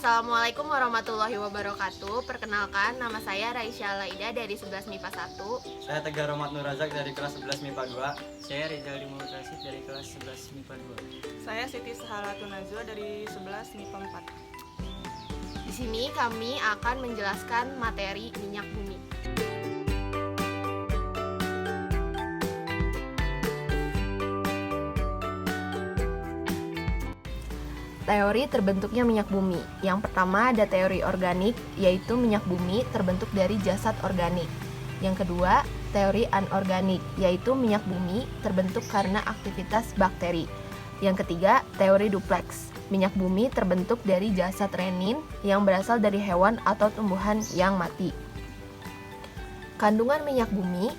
Assalamualaikum warahmatullahi wabarakatuh. Perkenalkan, nama saya Raisya Laida dari 11 MIPA 1. Saya Tegar Rohmat Nur Razak dari kelas 11 MIPA 2. Saya Rizal Dimul Rasid dari kelas 11 MIPA 2. Saya Siti Sahalatun Najwa dari 11 MIPA 4. Di sini kami akan menjelaskan materi minyak bumi. Teori terbentuknya minyak bumi. Yang pertama ada teori organik, yaitu minyak bumi terbentuk dari jasad organik. Yang kedua, teori anorganik, yaitu minyak bumi terbentuk karena aktivitas bakteri. Yang ketiga, teori duplex. Minyak bumi terbentuk dari jasad renin yang berasal dari hewan atau tumbuhan yang mati. Kandungan minyak bumi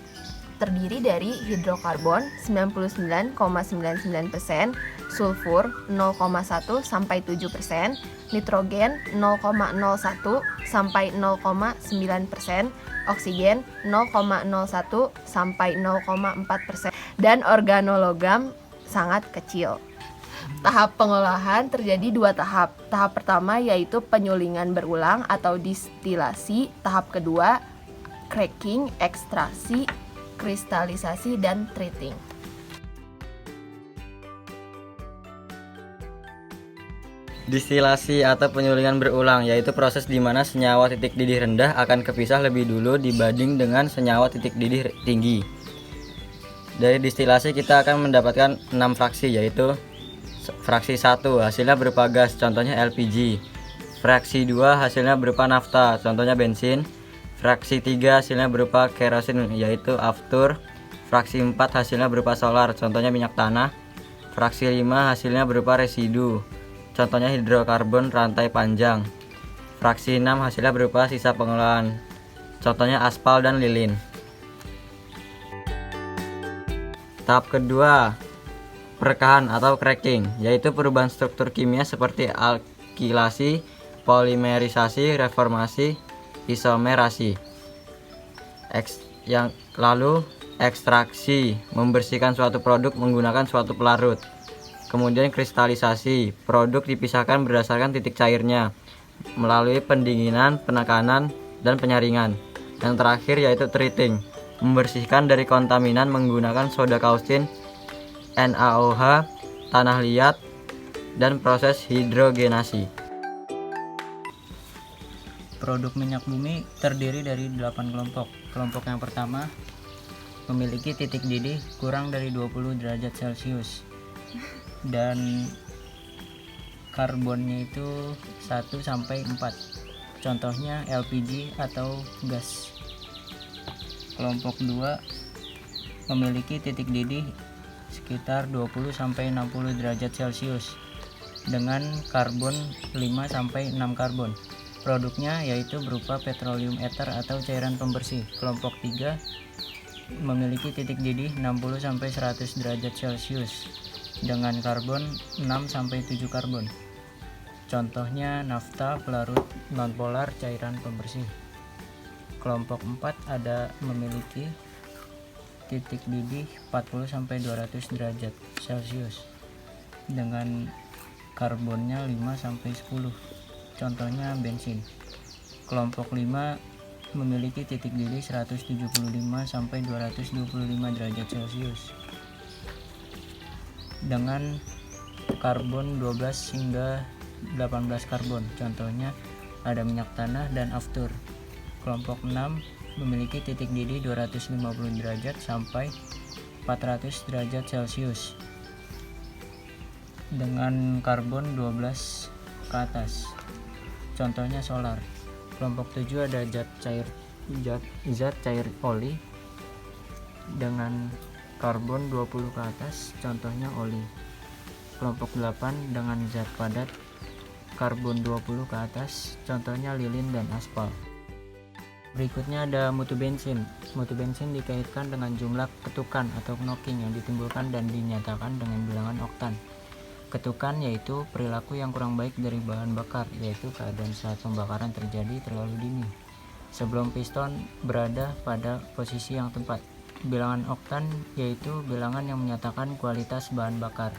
terdiri dari hidrokarbon 99,99%, sulfur 0,1 sampai 7%, nitrogen 0,01 sampai 0,9%, oksigen 0,01 sampai 0,4%, dan organologam sangat kecil. Tahap pengolahan terjadi dua tahap. Tahap pertama yaitu penyulingan berulang atau distilasi. Tahap kedua cracking, ekstraksi, kristalisasi, dan treating. Distilasi atau penyulingan berulang yaitu proses di mana senyawa titik didih rendah akan kepisah lebih dulu dibanding dengan senyawa titik didih tinggi. Dari distilasi kita akan mendapatkan 6 fraksi, yaitu fraksi 1 hasilnya berupa gas, contohnya LPG. Fraksi 2 hasilnya berupa nafta, contohnya bensin. Fraksi 3 hasilnya berupa kerosin, yaitu aftur. Fraksi 4 hasilnya berupa solar, contohnya minyak tanah. Fraksi 5 hasilnya berupa residu, contohnya hidrokarbon rantai panjang. Fraksi 6 hasilnya berupa sisa pengolahan, contohnya aspal dan lilin. Tahap kedua, perekahan atau cracking, yaitu perubahan struktur kimia seperti alkilasi, polimerisasi, reformasi, isomerasi. Yang lalu ekstraksi, membersihkan suatu produk menggunakan suatu pelarut. Kemudian kristalisasi, produk dipisahkan berdasarkan titik cairnya melalui pendinginan, penekanan, dan penyaringan. Yang terakhir yaitu treating, membersihkan dari kontaminan menggunakan soda kausin, NaOH, tanah liat, dan proses hidrogenasi. Produk minyak bumi terdiri dari 8 kelompok. Kelompok yang pertama memiliki titik didih kurang dari 20 derajat Celcius dan karbonnya itu 1 sampai 4. Contohnya LPG atau gas. Kelompok 2 memiliki titik didih sekitar 20 sampai 60 derajat Celcius dengan karbon 5 sampai 6 karbon. Produknya yaitu berupa petroleum ether atau cairan pembersih. Kelompok 3 memiliki titik didih 60 sampai 100 derajat Celcius dengan karbon 6 sampai 7 karbon. Contohnya nafta, pelarut nonpolar, cairan pembersih. Kelompok 4 ada memiliki titik didih 40 sampai 200 derajat Celcius dengan karbonnya 5 sampai 10. Contohnya bensin. Kelompok 5 memiliki titik didih 175 sampai 225 derajat Celcius dengan karbon 12 hingga 18 karbon. Contohnya ada minyak tanah dan aftur. Kelompok 6 memiliki titik didih 250 derajat sampai 400 derajat Celcius dengan karbon 12 ke atas. Contohnya solar. Kelompok 7 ada zat cair oli dengan karbon 20 ke atas, contohnya oli. Kelompok 8 dengan zat padat karbon 20 ke atas, contohnya lilin dan aspal. Berikutnya ada mutu bensin. Mutu bensin dikaitkan dengan jumlah ketukan atau knocking yang ditimbulkan dan dinyatakan dengan bilangan oktan. Ketukan yaitu perilaku yang kurang baik dari bahan bakar, yaitu keadaan saat pembakaran terjadi terlalu dini sebelum piston berada pada posisi yang tepat. Bilangan oktan yaitu bilangan yang menyatakan kualitas bahan bakar.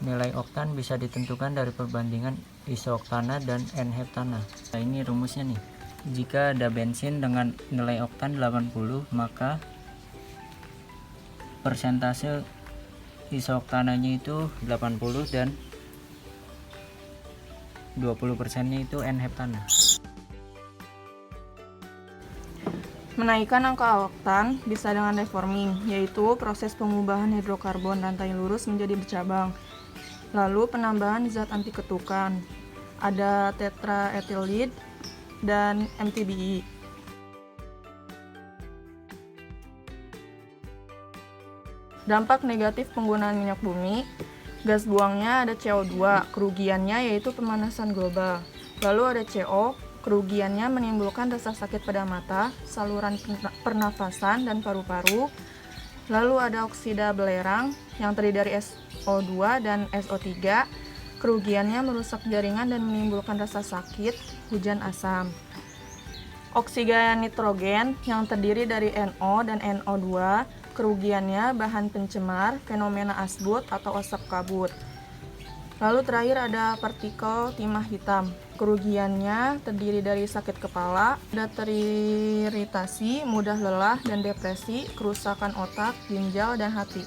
Nilai oktan bisa ditentukan dari perbandingan isoktana dan N-heptana. Nah, ini rumusnya nih. Jika ada bensin dengan nilai oktan 80, maka persentase isoktananya itu 80 dan 20%-nya itu N-heptana. Menaikkan angka oktan bisa dengan reforming, yaitu proses pengubahan hidrokarbon rantai lurus menjadi bercabang. Lalu penambahan zat anti ketukan, ada tetraethylid dan MTBE. Dampak negatif penggunaan minyak bumi, gas buangnya ada CO2, kerugiannya yaitu pemanasan global. Lalu ada CO, kerugiannya menimbulkan rasa sakit pada mata, saluran pernafasan, dan paru-paru. Lalu ada oksida belerang yang terdiri dari SO2 dan SO3. Kerugiannya merusak jaringan dan menimbulkan rasa sakit, hujan asam. Oksida nitrogen yang terdiri dari NO dan NO2. Kerugiannya bahan pencemar, fenomena asbut atau asap kabut. Lalu terakhir ada partikel timah hitam. Kerugiannya terdiri dari sakit kepala, ada teriritasi, mudah lelah dan depresi, kerusakan otak, ginjal, dan hati.